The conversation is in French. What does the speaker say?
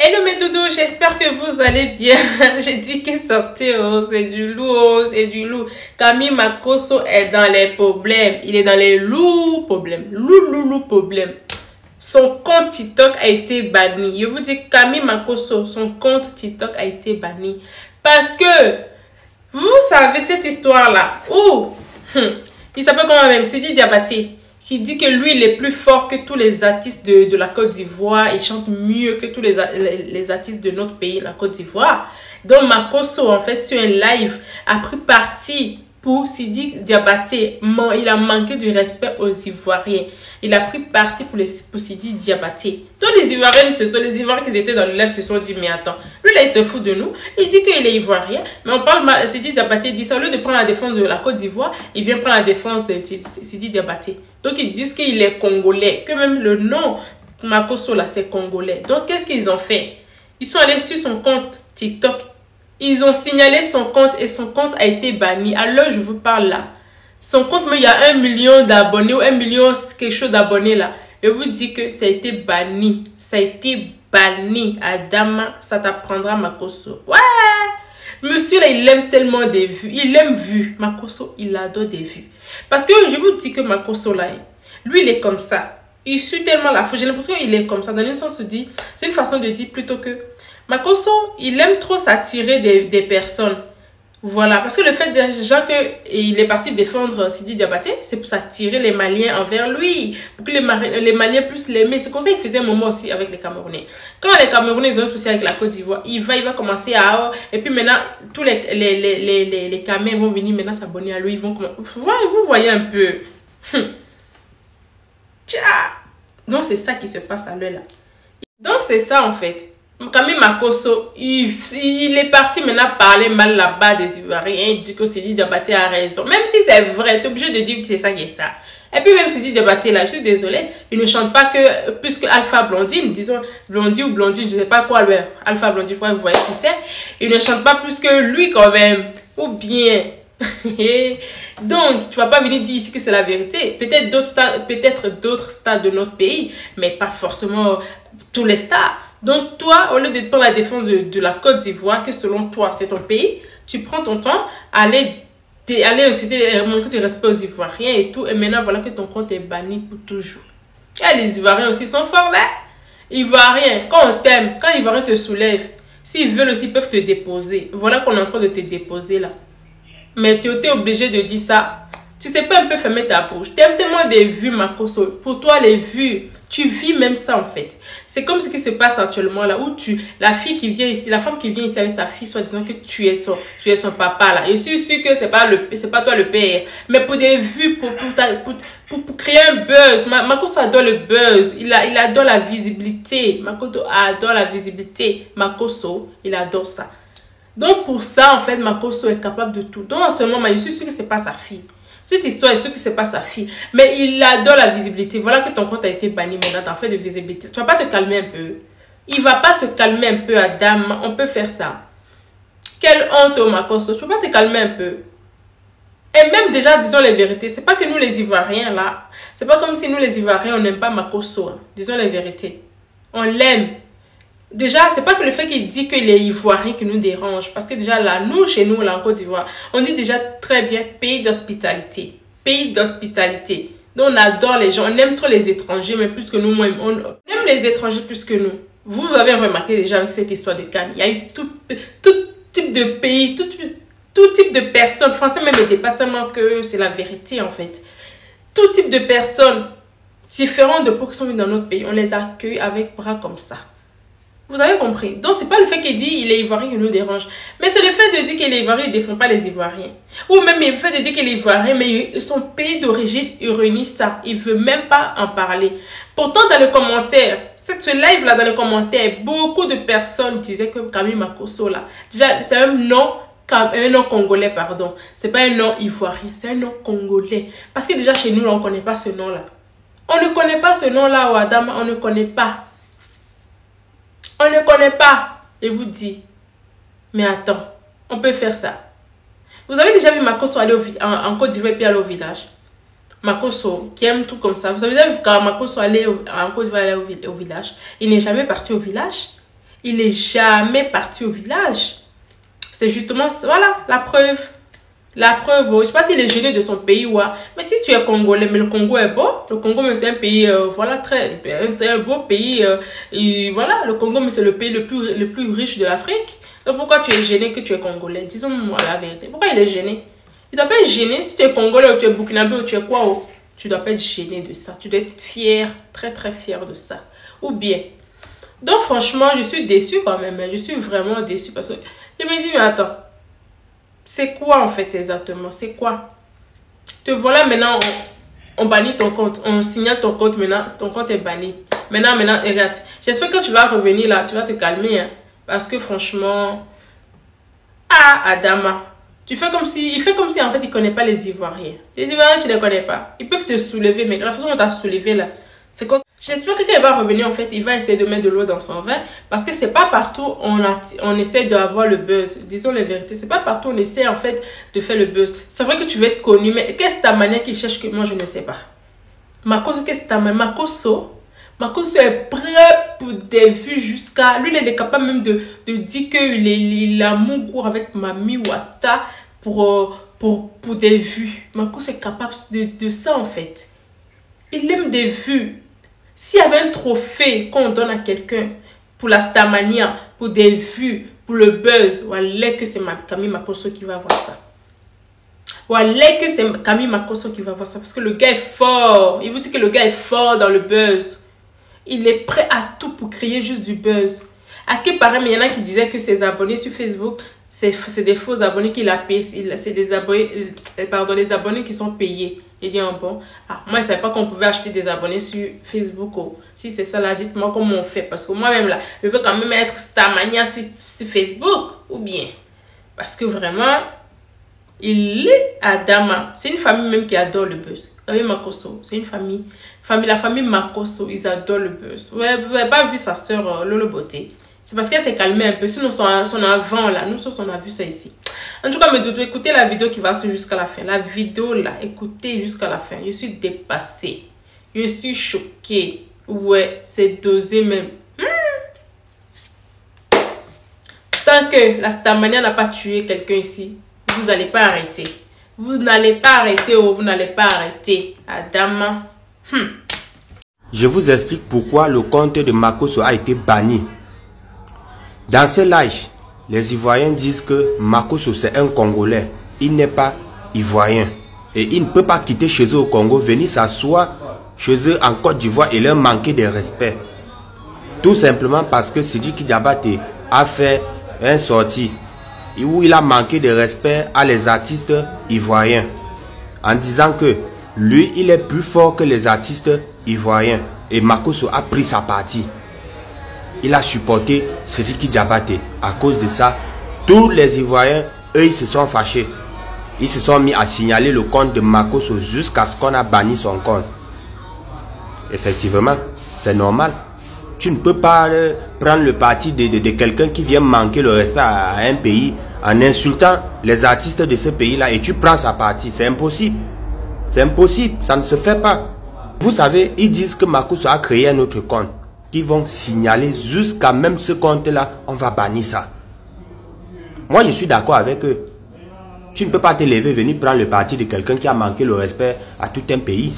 Hello mes doudous, j'espère que vous allez bien. J'ai dit que sortez, oh, c'est du lourd, oh, c'est du lourd. Camille Makosso est dans les problèmes. Il est dans les lourds problèmes. Lourd problème. Son compte TikTok a été banni. Je vous dis, Camille Makosso, son compte TikTok a été banni. Parce que, vous savez cette histoire-là. Il s'appelle comment même? Sidi Diabaté. Qui dit que lui, il est plus fort que tous les artistes de la Côte d'Ivoire. Il chante mieux que tous les artistes de notre pays, la Côte d'Ivoire. Donc, Makosso, en fait, sur un live, a pris parti pour Sidi Diabaté. Il a manqué de respect aux Ivoiriens. Il a pris parti pour Sidi Diabaté. Donc, les Ivoiriens, les Ivoiriens qui étaient dans le live se sont dit, mais attends, lui là, il se fout de nous. Il dit qu'il est Ivoirien. Mais on parle mal, Sidi Diabaté dit ça. Au lieu de prendre la défense de la Côte d'Ivoire, il vient prendre la défense de Sidi Diabaté. Donc, ils disent qu'il est congolais. Que même le nom Makosso là, c'est congolais. Donc, qu'est-ce qu'ils ont fait? Ils sont allés sur son compte TikTok. Ils ont signalé son compte et son compte a été banni. À l'heure où je vous parle là, son compte, mais il y a 1 million d'abonnés ou 1 million quelque chose d'abonnés là. Et vous dit que ça a été banni. Ça a été banni. Adama, ça t'apprendra Makosso. Ouais! Monsieur là, il aime tellement des vues. Il aime vues. Makosso, il adore des vues. Parce que je vous dis que Makosso là, lui, il est comme ça. Il suit tellement la foule. J'ai l'impression qu'il est comme ça. Dans le sens où dit, c'est une façon de dire plutôt que Makosso, il aime trop s'attirer des personnes. Voilà, parce que le fait déjà qu'il est parti défendre Sidi Diabaté, c'est pour s'attirer les Maliens envers lui, pour que les Maliens puissent l'aimer. C'est comme ça qu'il faisait un moment aussi avec les Camerounais. Quand les Camerounais ils ont un souci avec la Côte d'Ivoire, il va commencer à... Et puis maintenant, tous les Camerounais vont venir maintenant s'abonner à lui. Ils vont vous voyez un peu. Tcha. Donc c'est ça qui se passe à l'heure là. Donc c'est ça en fait. Camille Makosso, il est parti maintenant parler mal là-bas des Ivoiriens. Il dit que Sidi Diabaté a raison. Même si c'est vrai, tu es obligé de dire que c'est ça qui est ça. Et puis même Sidi Diabaté là, je suis désolée, il ne chante pas que plus que Alpha Blondine, disons Blondie ou Blondine, je ne sais pas quoi, Alpha Blondine, vous voyez qui c'est. Il ne chante pas plus que lui quand même. Ou bien... Donc, tu vas pas venir dire ici que c'est la vérité. Peut-être d'autres stars de notre pays, mais pas forcément tous les stars. Donc, toi, au lieu de prendre la défense de la Côte d'Ivoire, que selon toi, c'est ton pays, tu prends ton temps à aller insulter, manquer de respect aux Ivoiriens et tout. Et maintenant, voilà que ton compte est banni pour toujours. Et les Ivoiriens aussi sont forts, là. Ivoiriens, quand on t'aime, quand les Ivoiriens te soulèvent, s'ils veulent aussi, ils peuvent te déposer. Voilà qu'on est en train de te déposer, là. Mais tu étais obligé de dire ça. Tu sais pas un peu fermer ta bouche. Tu aimes tellement des vues, Makosso. Pour toi, les vues, tu vis même ça en fait. C'est comme ce qui se passe actuellement là où la fille qui vient ici, la femme qui vient ici avec sa fille, soit disant que tu es son papa là. Je suis sûr que c'est pas toi le père. Mais pour des vues, pour créer un buzz. Makosso adore le buzz. Il adore la visibilité. Makosso adore la visibilité. Makosso, il adore ça. Donc, pour ça, en fait, Makosso est capable de tout. Donc, en ce moment, je suis sûre que ce n'est pas sa fille. Cette histoire, je suis sûre que ce n'est pas sa fille. Mais il adore la visibilité. Voilà que ton compte a été banni maintenant. Tu as fait de visibilité. Tu ne vas pas te calmer un peu. Il ne va pas se calmer un peu, Adam. On peut faire ça. Quelle honte, oh, Makosso. Tu ne peux pas te calmer un peu. Et même déjà, disons les vérités. Ce n'est pas que nous, les Ivoiriens, là. Ce n'est pas comme si nous, les Ivoiriens, on n'aime pas Makosso. Hein. Disons les vérités. On l'aime. Déjà, c'est pas que le fait qu'il dit que les Ivoiriens qui nous dérangent. Parce que déjà là, nous, chez nous, là en Côte d'Ivoire, on dit déjà très bien pays d'hospitalité. Pays d'hospitalité. Donc on adore les gens. On aime trop les étrangers, mais plus que nous. On aime les étrangers plus que nous. Vous avez remarqué déjà avec cette histoire de Cannes. Il y a eu tout type de pays, tout type de personnes. Français même ne dépasse tellement que c'est la vérité en fait. Tout type de personnes différentes de pour qui sont venues dans notre pays. On les accueille avec bras comme ça. Vous avez compris? Donc, c'est pas le fait qu'il dit il est Ivoirien qui nous dérange. Mais c'est le fait de dire qu'il est Ivoirien, il ne défend pas les Ivoiriens. Ou même le fait de dire qu'il est Ivoirien, mais son pays d'origine, il renie ça. Il ne veut même pas en parler. Pourtant, dans les commentaires, ce live-là, dans les commentaires, beaucoup de personnes disaient que Camille Makosso, là, déjà, c'est un nom congolais, pardon. C'est pas un nom ivoirien, c'est un nom congolais. Parce que déjà, chez nous, là, on ne connaît pas ce nom-là. On ne connaît pas ce nom-là, au Adam, on ne connaît pas. On ne connaît pas. Je vous dis. Mais attends. On peut faire ça. Vous avez déjà vu Makosso aller en Côte d'Ivoire et puis aller au village? Makosso, qui aime tout comme ça. Vous avez déjà vu quand Makosso aller en Côte d'Ivoire aller au village? Il n'est jamais parti au village. il n'est jamais parti au village. C'est justement, voilà, la preuve. La preuve, je ne sais pas s'il est gêné de son pays ou mais si tu es congolais, mais le Congo est beau. Le Congo, c'est un pays, voilà, un beau pays. Et voilà, le Congo, c'est le pays le plus riche de l'Afrique. Donc pourquoi tu es gêné que tu es congolais? Disons-moi la vérité. Pourquoi il est gêné? Il ne doit pas être gêné. Si tu es congolais ou tu es burkinabé ou tu es quoi, tu ne dois pas être gêné de ça. Tu dois être fier, très très fier de ça. Ou bien. Donc franchement, je suis déçue quand même. Je suis vraiment déçue parce que je me dis, mais attends. C'est quoi en fait exactement? C'est quoi? Te voilà maintenant, on bannit ton compte. On signale ton compte maintenant. Ton compte est banni. Maintenant, regarde. J'espère que tu vas revenir là. Tu vas te calmer. Hein, parce que franchement... Ah, Adama. Il fait comme si en fait il ne connaît pas les Ivoiriens. Les Ivoiriens, tu ne les connais pas. Ils peuvent te soulever, mais la façon dont tu as soulevé là, c'est comme... J'espère que quand il va revenir, en fait, il va essayer de mettre de l'eau dans son vin. Parce que c'est pas partout on essaie d'avoir le buzz. Disons la vérité. C'est pas partout on essaie, en fait, de faire le buzz. C'est vrai que tu veux être connu, mais qu'est-ce que ta manière qu'il cherche que moi, je ne sais pas. Makosso, qu'est-ce que ta manière? Makosso est prêt pour des vues jusqu'à... Lui, il est capable même de dire qu'il a mon cours avec Mami Wata pour des vues. Makosso est capable de ça, en fait. Il aime des vues. S'il y avait un trophée qu'on donne à quelqu'un pour la Starmania, pour des vues, pour le buzz, voilà que c'est Camille Makosso qui va voir ça. Voilà que c'est Camille Makosso qui va voir ça. Parce que le gars est fort. Il vous dit que le gars est fort dans le buzz. Il est prêt à tout pour créer juste du buzz. À ce qui paraît, mais il y en a qui disaient que ses abonnés sur Facebook, c'est des faux abonnés qu'il a payés. C'est des abonnés, pardon, les abonnés qui sont payés. J'ai dit, bon, moi, je ne savais pas qu'on pouvait acheter des abonnés sur Facebook. Oh. Si c'est ça, là, dites-moi comment on fait. Parce que moi-même, là, je veux quand même être Starmania sur Facebook. Ou bien. Parce que vraiment, il est Adama. C'est une famille même qui adore le buzz. Oui, Makosso, c'est une famille. La famille Makosso, ils adorent le buzz. Ouais, vous n'avez pas vu sa soeur Lolo Beauté. C'est parce qu'elle s'est calmée un peu. Sinon, son avant, là, nous tous, on a vu ça ici. En tout cas, mes doudous, écoutez la vidéo qui va suivre jusqu'à la fin. La vidéo, là, écoutez jusqu'à la fin. Je suis dépassée. Je suis choquée. Ouais, c'est dosé même. Tant que la Starmania n'a pas tué quelqu'un ici, vous n'allez pas arrêter. Vous n'allez pas arrêter ou vous n'allez pas arrêter. Adama. Je vous explique pourquoi le compte de Makosso a été banni. Dans ce live, les Ivoiriens disent que Makosso c'est un Congolais. Il n'est pas Ivoirien. Et il ne peut pas quitter chez eux au Congo, venir s'asseoir chez eux en Côte d'Ivoire et leur manquer de respect. Tout simplement parce que Sidiki Diabaté a fait un sortie où il a manqué de respect à les artistes ivoiriens. En disant que lui, il est plus fort que les artistes ivoiriens. Et Makosso a pris sa partie. Il a supporté Sidiki Diabaté. À cause de ça, tous les Ivoiriens, eux, ils se sont fâchés. Ils se sont mis à signaler le compte de Makosso jusqu'à ce qu'on a banni son compte. Effectivement, c'est normal. Tu ne peux pas prendre le parti de quelqu'un qui vient manquer le respect à un pays en insultant les artistes de ce pays-là et tu prends sa partie. C'est impossible. C'est impossible. Ça ne se fait pas. Vous savez, ils disent que Makosso a créé un autre compte. Ils vont signaler jusqu'à même ce compte-là, on va bannir ça. Moi, je suis d'accord avec eux. Tu ne peux pas te lever, venir prendre le parti de quelqu'un qui a manqué le respect à tout un pays.